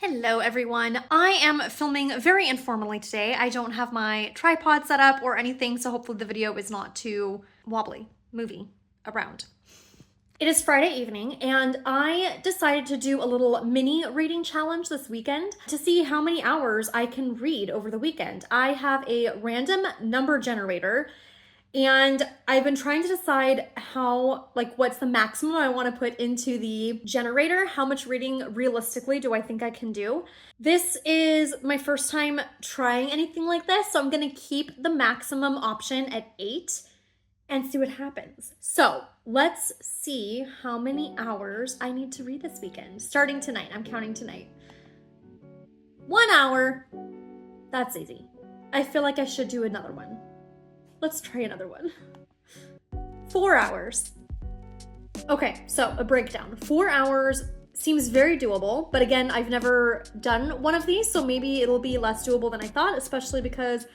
Hello everyone. I am filming very informally today. I don't have my tripod set up or anything, so hopefully the video is not too wobbly, moving around. It is Friday evening and I decided to do a little mini reading challenge this weekend to see how many hours I can read over the weekend. I have a random number generator and I've been trying to decide what's the maximum I want to put into the generator. How much reading realistically do I think I can do? This is my first time trying anything like this, so I'm going to keep the maximum option at 8 and see what happens. So let's see how many hours I need to read this weekend. Starting tonight, I'm counting tonight. 1 hour, that's easy. I feel like I should do another one. Let's try another one. 4 hours. Okay, so a breakdown. 4 hours seems very doable, but again, I've never done one of these, so maybe it'll be less doable than I thought, especially because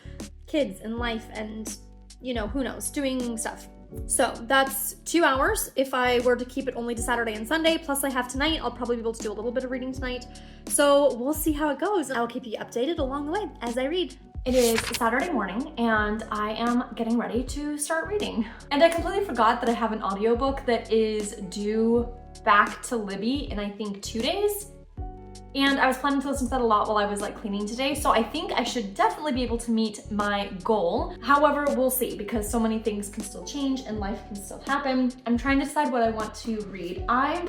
kids and life and, you know, who knows, doing stuff. So that's 2 hours. If I were to keep it only to Saturday and Sunday, plus I have tonight, I'll probably be able to do a little bit of reading tonight. So we'll see how it goes. I'll keep you updated along the way as I read. It is Saturday morning and I am getting ready to start reading. And I completely forgot that I have an audiobook that is due back to Libby in I think 2 days. And I was planning to listen to that a lot while I was cleaning today. So I think I should definitely be able to meet my goal. However, we'll see because so many things can still change and life can still happen. I'm trying to decide what I want to read. I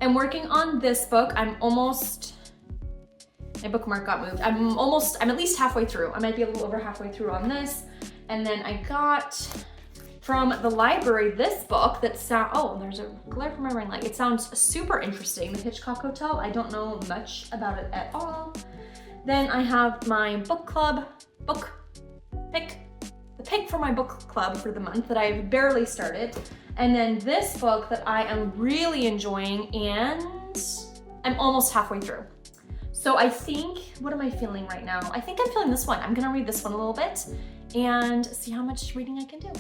am working on this book. My bookmark got moved. I'm at least halfway through. I might be a little over halfway through on this. And then I got from the library this book that oh, there's a glare from my ring light. It sounds super interesting, The Hitchcock Hotel. I don't know much about it at all. Then I have my book club pick, the pick for my book club for the month that I've barely started. And then this book that I am really enjoying and I'm almost halfway through. So I think, what am I feeling right now? I think I'm feeling this one. I'm gonna read this one a little bit and see how much reading I can do.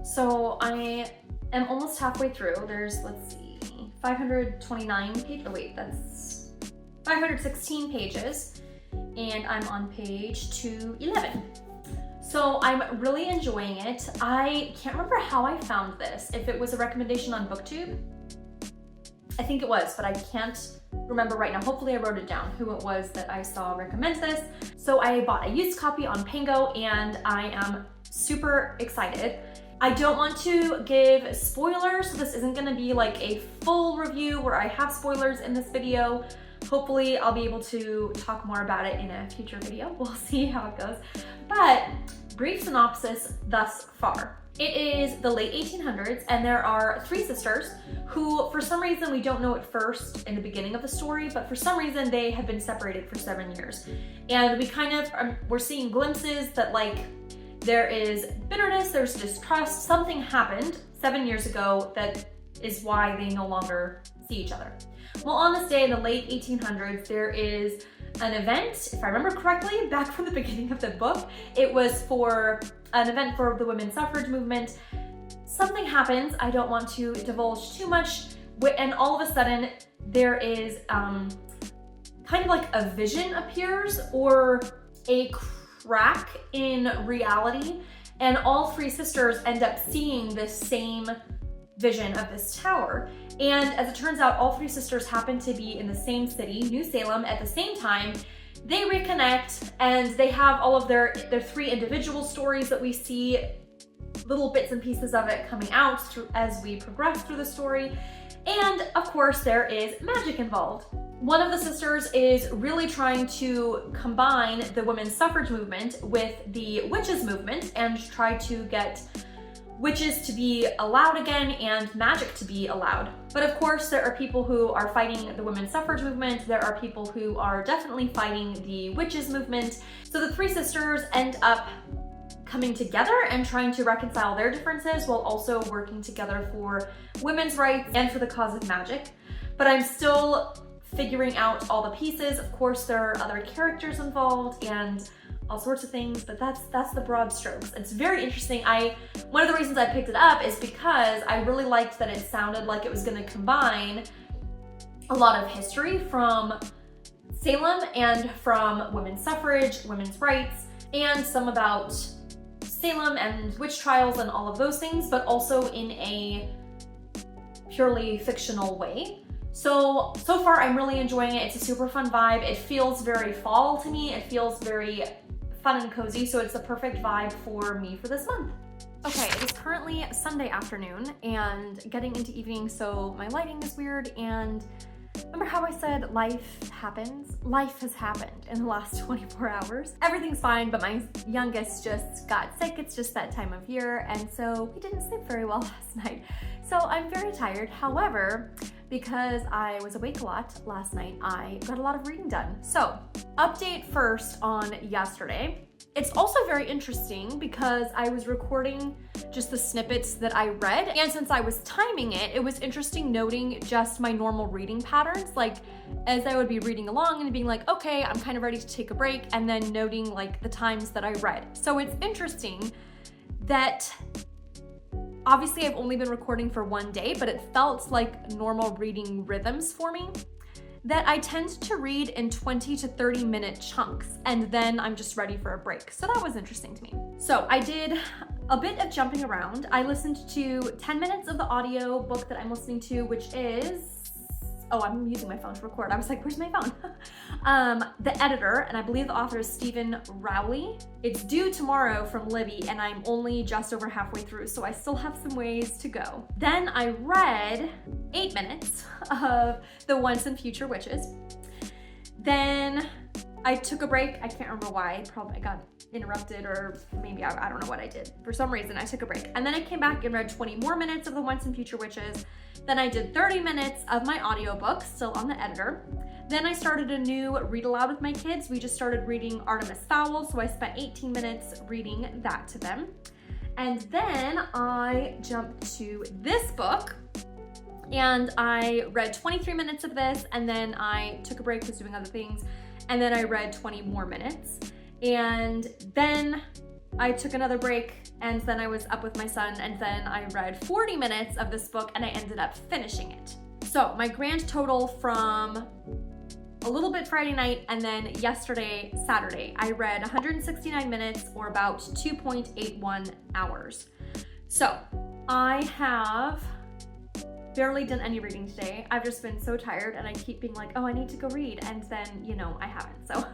So I am almost halfway through. There's, let's see, 529 pages. Oh wait, that's 516 pages, and I'm on page 211. So I'm really enjoying it. I can't remember how I found this, if it was a recommendation on BookTube. I think it was, but I can't remember right now. Hopefully I wrote it down, who it was that I saw recommend this. So I bought a used copy on Pango, and I am super excited. I don't want to give spoilers, so this isn't gonna be a full review where I have spoilers in this video. Hopefully I'll be able to talk more about it in a future video. We'll see how it goes. But brief synopsis thus far. It is the late 1800s and there are 3 sisters who, for some reason, we don't know at first in the beginning of the story, but for some reason they have been separated for 7 years. And we we're seeing glimpses that there is bitterness, there's distrust, something happened 7 years ago that is why they no longer see each other. Well, on this day in the late 1800s, there is an event, if I remember correctly, back from the beginning of the book. It was for an event for the women's suffrage movement. Something happens, I don't want to divulge too much, and all of a sudden there is a vision appears or a crack in reality, and all 3 sisters end up seeing this same vision of this tower. And as it turns out, all 3 sisters happen to be in the same city, New Salem, at the same time. They reconnect and they have all of their 3 individual stories that we see little bits and pieces of it coming out as we progress through the story. And of course, there is magic involved. One of the sisters is really trying to combine the women's suffrage movement with the witches movement and try to get witches to be allowed again and magic to be allowed. But of course, there are people who are fighting the women's suffrage movement. There are people who are definitely fighting the witches movement. So the 3 sisters end up coming together and trying to reconcile their differences while also working together for women's rights and for the cause of magic. But I'm still figuring out all the pieces. Of course, there are other characters involved and all sorts of things, but that's the broad strokes. It's very interesting. One of the reasons I picked it up is because I really liked that it sounded like it was going to combine a lot of history from Salem and from women's suffrage, women's rights, and some about Salem and witch trials and all of those things, but also in a purely fictional way. So far I'm really enjoying it. It's a super fun vibe. It feels very fall to me. It feels very fun and cozy, so it's the perfect vibe for me for this month. Okay, it is currently Sunday afternoon and getting into evening, so my lighting is weird, and remember how I said life happens? Life has happened in the last 24 hours. Everything's fine, but my youngest just got sick. It's just that time of year, and so we didn't sleep very well last night. So I'm very tired. However, because I was awake a lot last night, I got a lot of reading done. So, update first on yesterday. It's also very interesting because I was recording just the snippets that I read, and since I was timing it, it was interesting noting just my normal reading patterns, like as I would be reading along and being like, okay, I'm kind of ready to take a break, and then noting like the times that I read. So it's interesting that obviously I've only been recording for one day, but it felt like normal reading rhythms for me, that I tend to read in 20 to 30 minute chunks, and then I'm just ready for a break. So that was interesting to me. So I did a bit of jumping around. I listened to 10 minutes of the audio book that I'm listening to, which is, oh, I'm using my phone to record. I was like, where's my phone? The Editor, and I believe the author is Stephen Rowley. It's due tomorrow from Libby, and I'm only just over halfway through, so I still have some ways to go. Then I read 8 minutes of The Once and Future Witches. Then I took a break. I can't remember why. Probably I got interrupted, or maybe I don't know what I did. For some reason, I took a break. And then I came back and read 20 more minutes of The Once and Future Witches. Then I did 30 minutes of my audiobook, still on the Editor. Then I started a new read aloud with my kids. We just started reading Artemis Fowl, so I spent 18 minutes reading that to them. And then I jumped to this book, and I read 23 minutes of this, and then I took a break, was doing other things, and then I read 20 more minutes. And then I took another break, and then I was up with my son, and then I read 40 minutes of this book, and I ended up finishing it. So my grand total from a little bit Friday night and then yesterday, Saturday, I read 169 minutes, or about 2.81 hours. So I have barely done any reading today. I've just been so tired, and I keep being like, oh, I need to go read, and then, I haven't, so.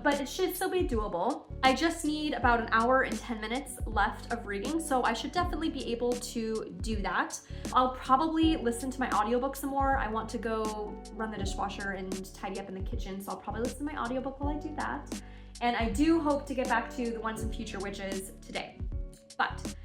But it should still be doable. I just need about an hour and 10 minutes left of reading, so I should definitely be able to do that. I'll probably listen to my audiobook some more. I want to go run the dishwasher and tidy up in the kitchen, so I'll probably listen to my audiobook while I do that. And I do hope to get back to The Once and Future Witches today. But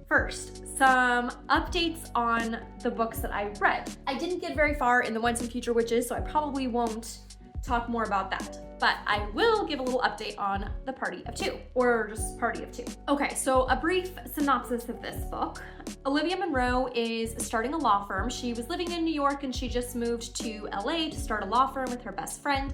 first, some updates on the books that I read. I didn't get very far in The Once and Future Witches, so I probably won't talk more about that, but I will give a little update on The Party of Two, or just Party of Two. Okay, so a brief synopsis of this book. Olivia Munro is starting a law firm. She was living in New York, and she just moved to LA to start a law firm with her best friend.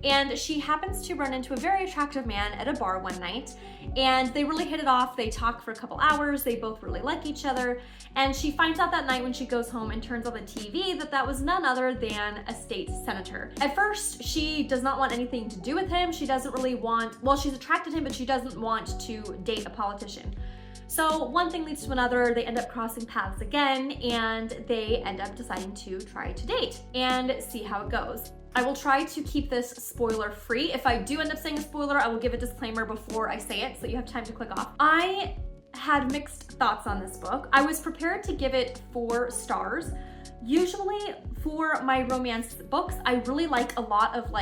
And she happens to run into a very attractive man at a bar one night, and they really hit it off. They talk for a couple hours. They both really like each other, and she finds out that night when she goes home and turns on the TV that was none other than a state senator. At first, she does not want anything to do with him. She doesn't really want, well, she's attracted to him, but she doesn't want to date a politician. So one thing leads to another. They end up crossing paths again, and they end up deciding to try to date and see how it goes. I will try to keep this spoiler free. If I do end up saying a spoiler, I will give a disclaimer before I say it so you have time to click off. I had mixed thoughts on this book. I was prepared to give it 4 stars. Usually for my romance books, I really like a lot of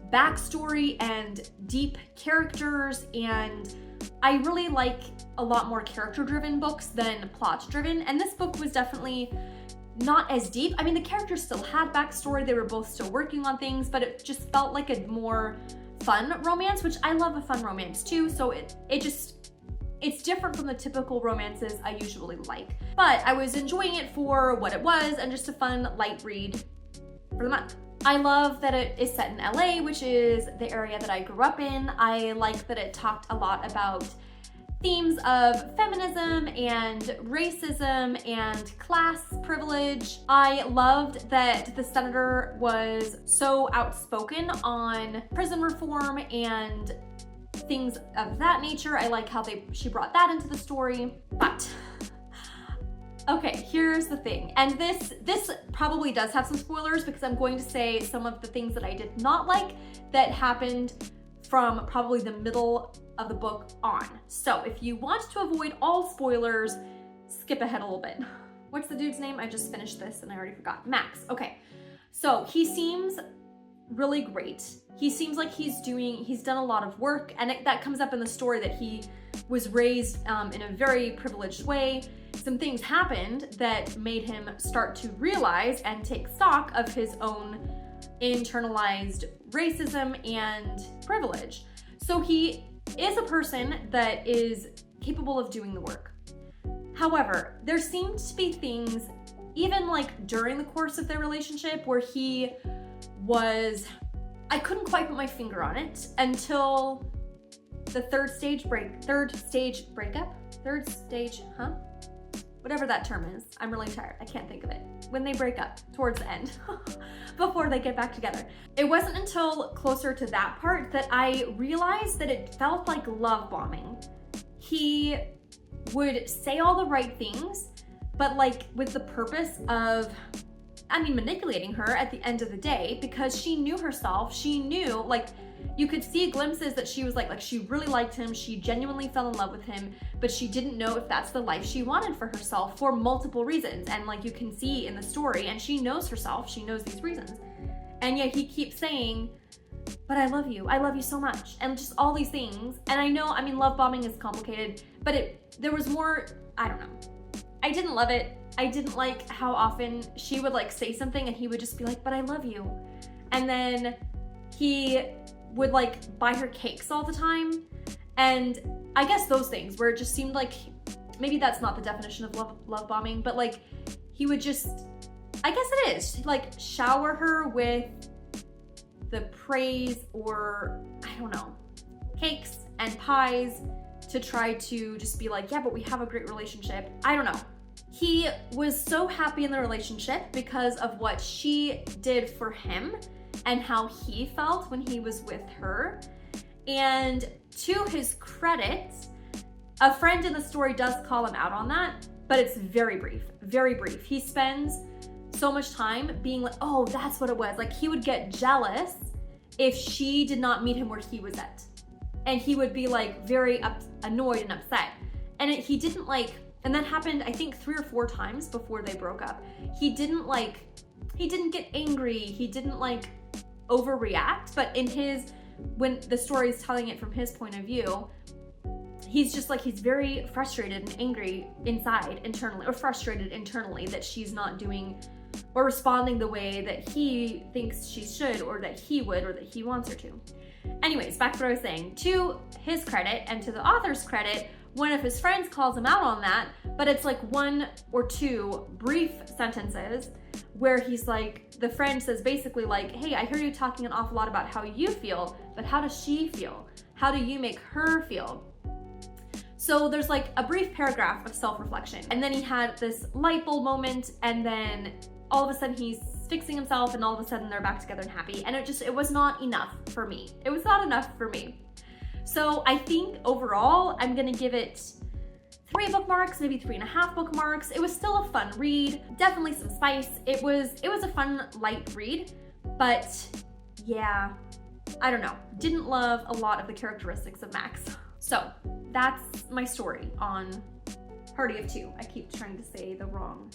backstory and deep characters, and I really like a lot more character-driven books than plot-driven, and this book was definitely not as deep. I mean, the characters still had backstory, they were both still working on things, but it just felt like a more fun romance, which I love a fun romance too, so it's different from the typical romances I usually like. But I was enjoying it for what it was, and just a fun, light read for the month. I love that it is set in LA, which is the area that I grew up in. I like that it talked a lot about themes of feminism and racism and class privilege. I loved that the senator was so outspoken on prison reform and things of that nature. I like how she brought that into the story. But okay, here's the thing. And this probably does have some spoilers because I'm going to say some of the things that I did not like that happened from probably the middle of the book on. So if you want to avoid all spoilers, skip ahead a little bit. What's the dude's name? I just finished this and I already forgot. Max. Okay. So he seems really great. He seems like he's done a lot of work, and that comes up in the story that he was raised in a very privileged way. Some things happened that made him start to realize and take stock of his own internalized racism and privilege. So he is a person that is capable of doing the work. However, there seemed to be things, even like during the course of their relationship, where I couldn't quite put my finger on it until the third stage, whatever that term is. I'm really tired, I can't think of it. When they break up towards the end, before they get back together. It wasn't until closer to that part that I realized that it felt like love bombing. He would say all the right things, but like with the purpose of, manipulating her at the end of the day, because she knew herself. She knew, like, you could see glimpses that she was like she really liked him. She genuinely fell in love with him, but she didn't know if that's the life she wanted for herself for multiple reasons. And like you can see in the story, and she knows herself, she knows these reasons. And yet he keeps saying, but I love you so much, and just all these things. And I know, love bombing is complicated, but there was more, I don't know. I didn't love it. I didn't like how often she would like say something and he would just be like, but I love you. And then he would like buy her cakes all the time. And I guess those things where it just seemed like, maybe that's not the definition of love bombing, but like he would just, I guess it is, like shower her with the praise or, I don't know, cakes and pies to try to just be like, yeah, but we have a great relationship. I don't know. He was so happy in the relationship because of what she did for him and how he felt when he was with her. And to his credit, a friend in the story does call him out on that, but it's very brief, very brief. He spends so much time being like, oh, that's what it was. Like he would get jealous if she did not meet him where he was at. And he would be like very annoyed and upset. And he didn't like, and that happened, I think 3 or 4 times before they broke up. He didn't get angry. He didn't like overreact, but when the story is telling it from his point of view, he's just like, he's very frustrated and angry internally, or frustrated internally that she's not doing or responding the way that he thinks she should, or that he would, or that he wants her to. Anyways, back to what I was saying. To his credit and to the author's credit, one of his friends calls him out on that, but it's like 1 or 2 brief sentences where he's like, the friend says basically like, hey, I hear you talking an awful lot about how you feel, but how does she feel? How do you make her feel? So there's like a brief paragraph of self-reflection. And then he had this light bulb moment, and then all of a sudden he's fixing himself, and all of a sudden they're back together and happy. And it was not enough for me. It was not enough for me. So I think overall, I'm gonna give it 3 bookmarks, maybe 3.5 bookmarks. It was still a fun read, definitely some spice. It was a fun, light read, but yeah, I don't know. Didn't love a lot of the characteristics of Max. So that's my story on Party of Two. I keep trying to say the wrong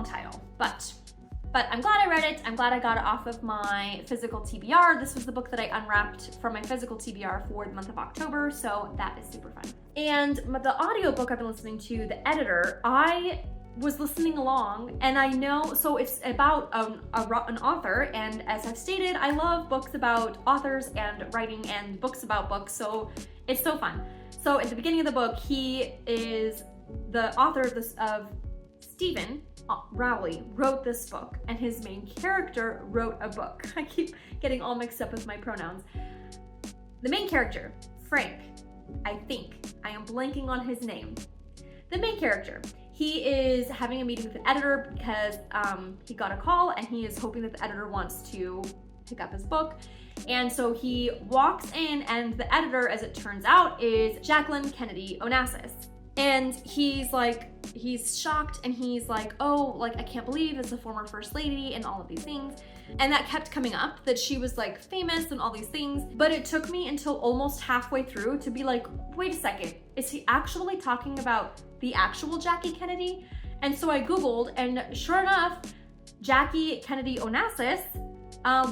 title, but I'm glad I read it. I'm glad I got it off of my physical TBR. This was the book that I unwrapped from my physical TBR for the month of October, so that is super fun. And the audiobook I've been listening to, The Editor, I was listening along, and I know, so it's about an author, and as I've stated, I love books about authors and writing and books about books, so it's so fun. So at the beginning of the book, he is the author of Stephen Rowley wrote this book, and his main character wrote a book. I keep getting all mixed up with my pronouns. The main character, Frank, I am blanking on his name. The main character, he is having a meeting with an editor because he got a call and he is hoping that the editor wants to pick up his book. And so he walks in, and the editor, as it turns out, is Jacqueline Kennedy Onassis. And he's shocked, and he's like, oh, like, I can't believe it's the former first lady and all of these things. And that kept coming up, that she was like famous and all these things. But it took me until almost halfway through to be like, wait a second, is he actually talking about the actual Jackie Kennedy? And so I Googled, and sure enough, Jackie Kennedy Onassis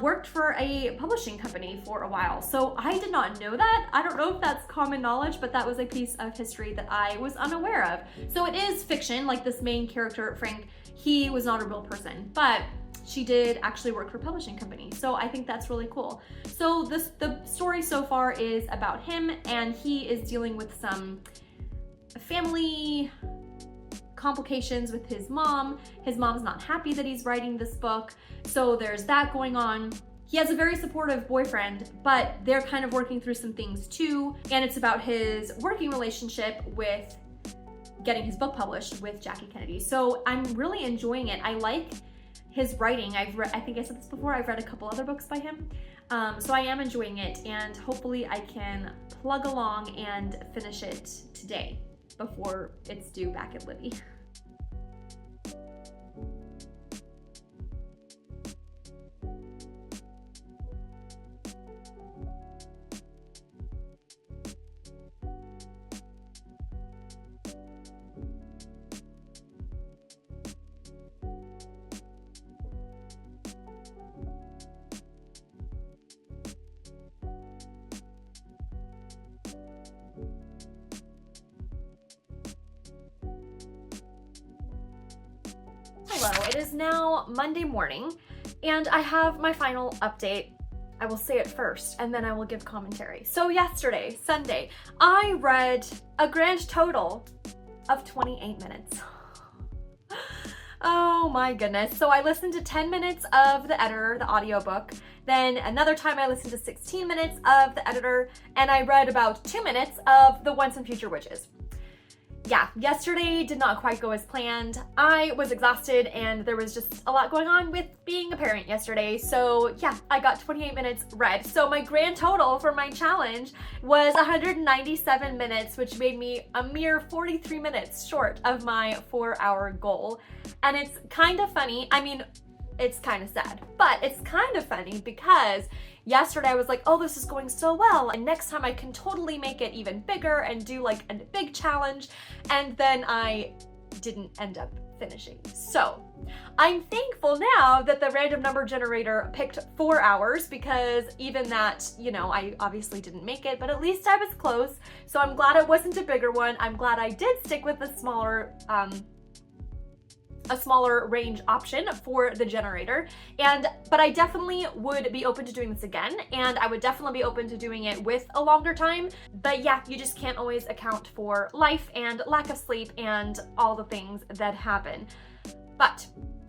worked for a publishing company for a while. So I did not know that. I don't know if that's common knowledge, but that was a piece of history that I was unaware of. So it is fiction, like this main character, Frank, he was not a real person, but she did actually work for a publishing company. So I think that's really cool. So the story so far is about him, and he is dealing with some family complications with his mom. His mom's not happy that he's writing this book, so there's that going on. He has a very supportive boyfriend, but they're kind of working through some things too, and it's about his working relationship with getting his book published with Jackie Kennedy. So I'm really enjoying it. I like his writing. I think I said this before, I've read a couple other books by him. So I am enjoying it, and hopefully I can plug along and finish it today before it's due back at Libby. Hello, it is now Monday morning, and I have my final update. I will say it first, and then I will give commentary. So yesterday, Sunday, I read a grand total of 28 minutes. Oh my goodness. So I listened to 10 minutes of the editor, the audiobook. Then another time I listened to 16 minutes of the editor, and I read about 2 minutes of the Once and Future Witches. Yeah, yesterday did not quite go as planned. I was exhausted, and there was just a lot going on with being a parent yesterday. So yeah, I got 28 minutes read. So my grand total for my challenge was 197 minutes, which made me a mere 43 minutes short of my 4-hour goal. And it's kind of funny. I mean, it's kind of sad, but it's kind of funny because yesterday I was like, oh, this is going so well, and next time I can totally make it even bigger and do like a big challenge, and then I didn't end up finishing. So I'm thankful now that the random number generator picked 4 hours, because even that, you know, I obviously didn't make it, but at least I was close. So I'm glad it wasn't a bigger one. I'm glad I did stick with the smaller a smaller range option for the generator. But I definitely would be open to doing this again, and I would definitely be open to doing it with a longer time. But yeah, you just can't always account for life and lack of sleep and all the things that happen. But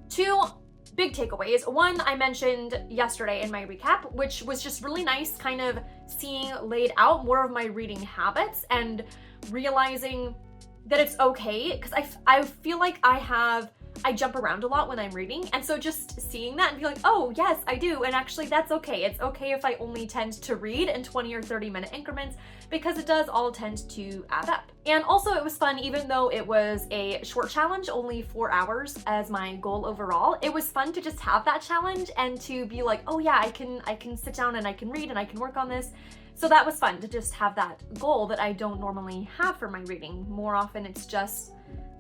2 big takeaways. One, I mentioned yesterday in my recap, which was just really nice, kind of seeing laid out more of my reading habits and realizing that it's okay, because I feel like I jump around a lot when I'm reading, and so just seeing that and be like, oh yes, I do, and actually that's okay. It's okay if I only tend to read in 20 or 30 minute increments, because it does all tend to add up. And also it was fun, even though it was a short challenge, only 4 hours as my goal overall, it was fun to just have that challenge and to be like, oh yeah, I can sit down and I can read and I can work on this. So that was fun to just have that goal that I don't normally have for my reading. More often it's just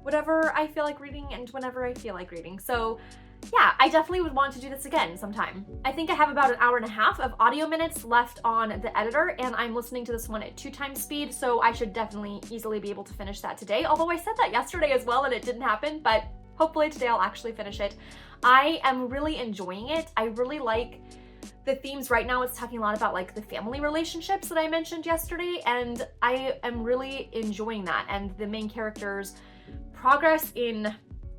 whatever I feel like reading and whenever I feel like reading. So yeah, I definitely would want to do this again sometime. I think I have about an hour and a half of audio minutes left on the editor, and I'm listening to this one at 2 times speed, so I should definitely easily be able to finish that today. Although I said that yesterday as well and it didn't happen, but hopefully today I'll actually finish it. I am really enjoying it. I really like the themes right now. It's talking a lot about like the family relationships that I mentioned yesterday, and I am really enjoying that, and the main character's progress in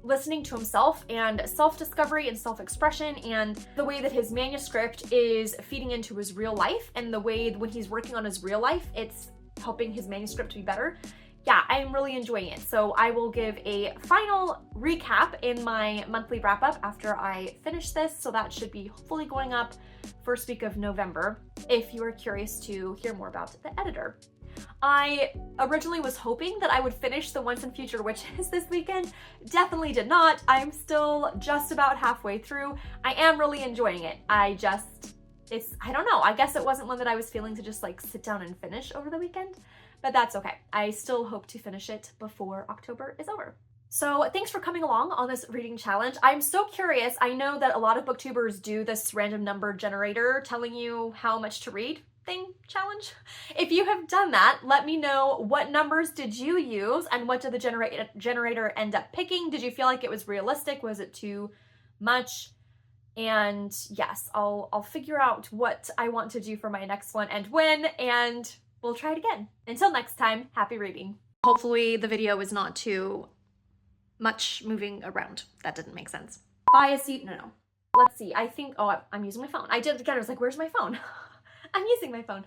listening to himself and self-discovery and self-expression, and the way that his manuscript is feeding into his real life, and the way when he's working on his real life, it's helping his manuscript to be better. Yeah, I'm really enjoying it. So I will give a final recap in my monthly wrap up after I finish this. So that should be hopefully going up first week of November, if you are curious to hear more about the editor. I originally was hoping that I would finish the Once and Future Witches this weekend. Definitely did not. I'm still just about halfway through. I am really enjoying it. I don't know. I guess it wasn't one that I was feeling to just like sit down and finish over the weekend, but that's okay. I still hope to finish it before October is over. So thanks for coming along on this reading challenge. I'm so curious. I know that a lot of booktubers do this random number generator telling you how much to read thing challenge. If you have done that, let me know, what numbers did you use and what did the generator end up picking? Did you feel like it was realistic? Was it too much? And yes, I'll figure out what I want to do for my next one and when, and we'll try it again. Until next time, happy reading. Hopefully the video is not too much moving around. That didn't make sense. No. Let's see. I think, oh, I'm using my phone. I did it again. I was like, where's my phone? I'm using my phone.